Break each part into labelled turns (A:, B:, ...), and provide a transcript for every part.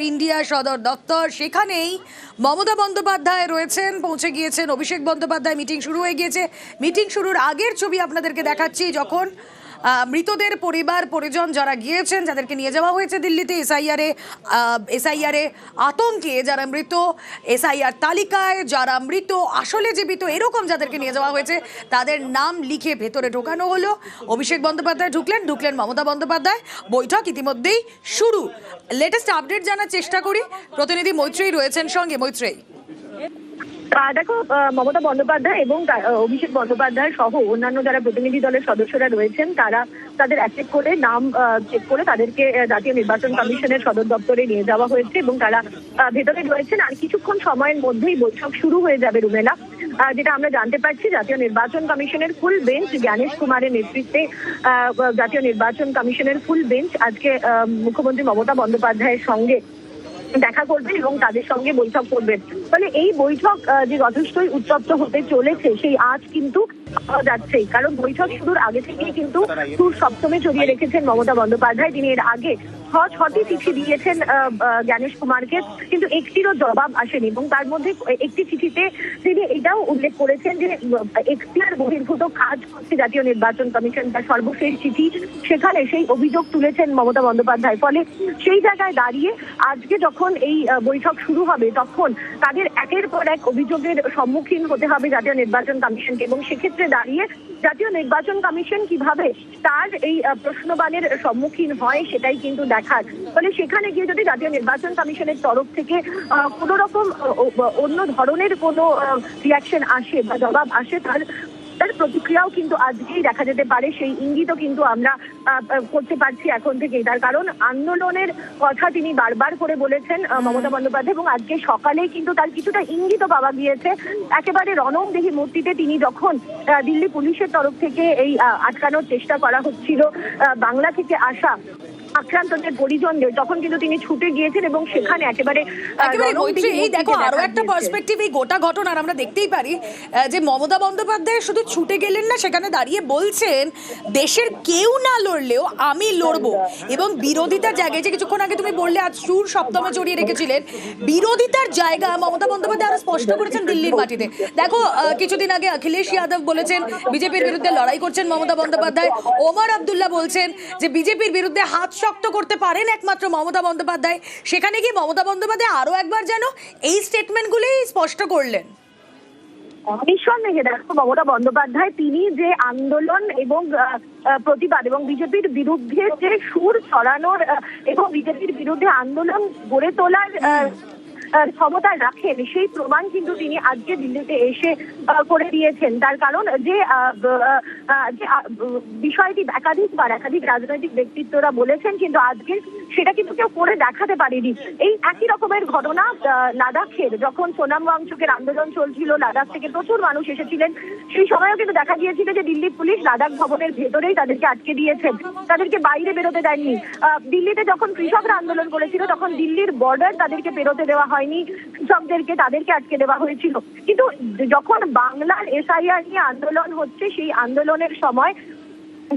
A: India সদর দপ্তর, সেখানেই মমতা বন্দ্যোপাধ্যায় রয়েছেন, পৌঁছে গিয়েছেন অভিষেক বন্দ্যোপাধ্যায়। মিটিং শুরু হয়ে গিয়েছে। মিটিং শুরুর আগের ছবি আপনাদেরকে দেখাচ্ছি, যখন মৃতদের পরিবার পরিজন যারা গিয়েছেন, যাদেরকে নিয়ে যাওয়া হয়েছে দিল্লিতে এসআইআরে আতঙ্কে, যারা মৃত এসআইআর তালিকায়, যারা মৃত আসলে জীবিত এরকম যাদেরকে নিয়ে যাওয়া হয়েছে, তাদের নাম লিখে ভেতরে ঢোকানো হলো। অভিষেক বন্দ্যোপাধ্যায় ঢুকলেন মমতা বন্দ্যোপাধ্যায়। বৈঠক ইতিমধ্যেই শুরু। লেটেস্ট আপডেট জানার চেষ্টা করি, প্রতিনিধি মৈত্রেয়ী রয়েছেন সঙ্গে। মৈত্রেয়ী,
B: দেখো, মমতা বন্দ্যোপাধ্যায় এবং অভিষেক বন্দ্যোপাধ্যায় সহ অন্যান্য যারা প্রতিনিধি দলের সদস্যরা রয়েছেন, তারা তাদের এক এক করে নাম চেক করে তাদেরকে জাতীয় নির্বাচন কমিশনের সদর দপ্তরে নিয়ে যাওয়া হয়েছে এবং তারা ভেতরে রয়েছেন। আর কিছুক্ষণ সময়ের মধ্যেই বৈঠক শুরু হয়ে যাবে রুমেলা। যেটা আমরা জানতে পারছি, জাতীয় নির্বাচন কমিশনের ফুল বেঞ্চ জ্ঞানেশ কুমারের নেতৃত্বে জাতীয় নির্বাচন কমিশনের ফুল বেঞ্চ আজকে মুখ্যমন্ত্রী মমতা বন্দ্যোপাধ্যায়ের সঙ্গে দেখা করবেন এবং তাদের সঙ্গে বৈঠক করবেন। ফলে এই বৈঠক যে যথেষ্টই উত্তপ্ত হতে চলেছে, সেই আজ কিন্তু যাচ্ছে। কারণ বৈঠক শুরুর আগে থেকেই কিন্তু সুর সপ্তমে চড়িয়ে রেখেছেন মমতা বন্দ্যোপাধ্যায়। তিনি এর আগে ছটি চিঠি দিয়েছেন জ্ঞানেশ কুমারকে, কিন্তু একটিরও জবাব আসেনি। এবং তার মধ্যে একটি চিঠিতে তিনি এটাও উল্লেখ করেছেন যে এখতিয়ার বহির্ভূত কাজ করছে জাতীয় নির্বাচন কমিশন। তার সর্বশেষ চিঠি, সেখানে সেই অভিযোগ তুলেছেন মমতা বন্দ্যোপাধ্যায়। ফলে সেই জায়গায় দাঁড়িয়ে আজকে যখন এই বৈঠক শুরু হবে, তখন তাদের একের পর এক অভিযোগের সম্মুখীন হতে হবে জাতীয় নির্বাচন কমিশনকে। এবং সেক্ষেত্রে দাঁড়িয়ে জাতীয় নির্বাচন কমিশন কিভাবে তার এই প্রশ্নবাণের সম্মুখীন হয়, সেটাই কিন্তু দেখার। ফলে সেখানে গিয়ে যদি জাতীয় নির্বাচন কমিশনের তরফ থেকে কোন রকম অন্য ধরনের কোনো রিয়াকশন আসে বা জবাব আসে, তার প্রতিক্রিয়াও কিন্তু আজকেই দেখা যেতে পারে। সেই ইঙ্গিতও কিন্তু আমরা করতে পারছি এখন থেকেই। তার কারণ আন্দোলনের কথা তিনি বারবার করে বলেছেন মমতা বন্দ্যোপাধ্যায়, এবং আজকে সকালেই কিন্তু তার কিছুটা ইঙ্গিতও পাওয়া গিয়েছে। একেবারে রণংদেহী মূর্তিতে তিনি যখন দিল্লি পুলিশের তরফ থেকে এই আটকানোর চেষ্টা করা হচ্ছিল বাংলা থেকে আসা আক্রান্তদের পরিজনদের, তখন কিন্তু তিনি ছুটে গিয়েছেন এবং সেখানে একেবারে
A: এই দেখো আরো একটা পার্সপেক্টিভ এই গোটা ঘটনার আমরা দেখতেই পারি যে মমতা বন্দ্যোপাধ্যায় শুধু ছুটে গেলেন না, সেখানে দাঁড়িয়ে বলছেন দেশের কেউ না লড়লেও আমি লড়বো। এবং বিরোধিতার জায়গায়, যে কিছুক্ষণ আগে তুমি বললে আজ সুর সপ্তমে জড়িয়ে রেখেছিলেন, বিরোধিতার জায়গা মমতা বন্দ্যোপাধ্যায় আরো স্পষ্ট করেছেন দিল্লির মাটিতে। দেখো, কিছুদিন আগে অখিলেশ যাদব বলেছেন বিজেপির বিরুদ্ধে লড়াই করছেন মমতা বন্দ্যোপাধ্যায়। ওমর আব্দুল্লাহ বলছেন যে বিজেপির বিরুদ্ধে হাত শক্ত করতে পারেন একমাত্র মমতা বন্দ্যোপাধ্যায়। সেখানে গিয়ে মমতা বন্দ্যোপাধ্যায় আরো একবার যেন এই স্টেটমেন্টগুলোই স্পষ্ট করলেন।
B: নিঃসন্দেহে দেখো, মমতা বন্দ্যোপাধ্যায় তিনি যে আন্দোলন এবং প্রতিবাদ এবং বিজেপির বিরুদ্ধে যে সুর ছড়ানোর এবং বিজেপির বিরুদ্ধে আন্দোলন গড়ে তোলার ক্ষমতা রাখেন, সেই প্রমাণ কিন্তু তিনি আজকে দিল্লিতে এসে করে দিয়েছেন। তার কারণ যে বিষয়টি একাধিক রাজনৈতিক ব্যক্তিত্বরা বলেছেন, কিন্তু আজকে সেটা কিন্তু কেউ করে দেখাতে পারেনি। এই একই রকমের ঘটনা লাদাখের, যখন সোনাম ওয়াংচুকের আন্দোলন চলছিল, লাদাখ থেকে প্রচুর মানুষ এসেছিলেন। সেই সময়ও কিন্তু দেখা গিয়েছিল যে দিল্লি পুলিশ লাদাখ ভবনের ভেতরেই তাদেরকে আটকে দিয়েছেন, তাদেরকে বাইরে বেরোতে দেননি। দিল্লিতে যখন কৃষকরা আন্দোলন করেছিল, তখন দিল্লির বর্ডার তাদেরকে পেরোতে দেওয়া হয়নি, কৃষকদেরকে তাদেরকে আটকে দেওয়া হয়েছিল। কিন্তু যখন বাংলার এসআইআর নিয়ে আন্দোলন হচ্ছে, সেই আন্দোলনের সময়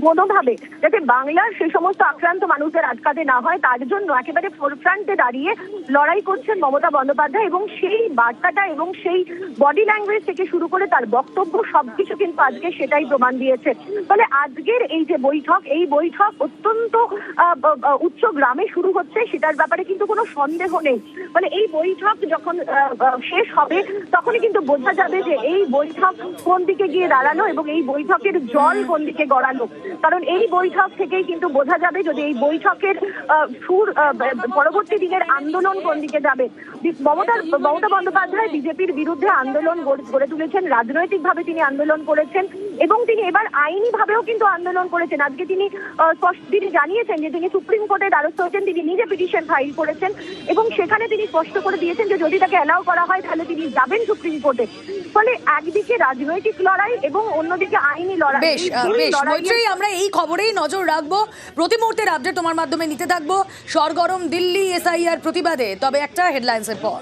B: কোনোভাবে যাতে বাংলার সে সমস্ত আক্রান্ত মানুষদের আটকাতে না হয়, তার জন্য একেবারে ফোরফ্রন্টে দাঁড়িয়ে লড়াই করছেন মমতা বন্দ্যোপাধ্যায়। এবং সেই বার্তাটা এবং সেই বডি ল্যাঙ্গুয়েজ থেকে শুরু করে তার বক্তব্য সবকিছু কিন্তু আজকে সেটাই প্রমাণ দিয়েছে। ফলে আজকের এই যে বৈঠক, এই বৈঠক অত্যন্ত উচ্চ গ্রামে শুরু হচ্ছে, সেটার ব্যাপারে কিন্তু কোনো সন্দেহ নেই। ফলে এই বৈঠক যখন শেষ হবে, তখনই কিন্তু বোঝা যাবে যে এই বৈঠক কোন দিকে গিয়ে দাঁড়ালো এবং এই বৈঠকের জল কোন দিকে গড়ালো। কারণ এই বৈঠক থেকেই কিন্তু বোঝা যাবে যদি এই বৈঠকের সুর পরবর্তী দিনের আন্দোলন কোন দিকে যাবে। মমতা বন্দ্যোপাধ্যায় বিজেপির বিরুদ্ধে আন্দোলন গড়ে তুলেছেন, রাজনৈতিকভাবে তিনি আন্দোলন করেছেন এবং তিনি এবার আইনি ভাবেও কিন্তু আন্দোলন করেছেন। আজকে তিনি জানিয়েছেন যে তিনি সুপ্রিম কোর্টের দ্বারস্থ হয়েছেন, তিনি নিজে পিটিশন ফাইল করেছেন এবং সেখানে তিনি স্পষ্ট করে দিয়েছেন যে যদি তাকে অ্যালাউ করা হয় তাহলে তিনি যাবেন সুপ্রিম কোর্টে। ফলে একদিকে রাজনৈতিক লড়াই এবং অন্যদিকে আইনি লড়াই।
A: আমরা এই খবরেই নজর রাখবো, প্রতি মুহূর্তের আপডেট তোমার মাধ্যমে নিতে থাকবো। সরগরম দিল্লি এসআইআর প্রতিবাদে, তবে একটা হেডলাইন্সের পর।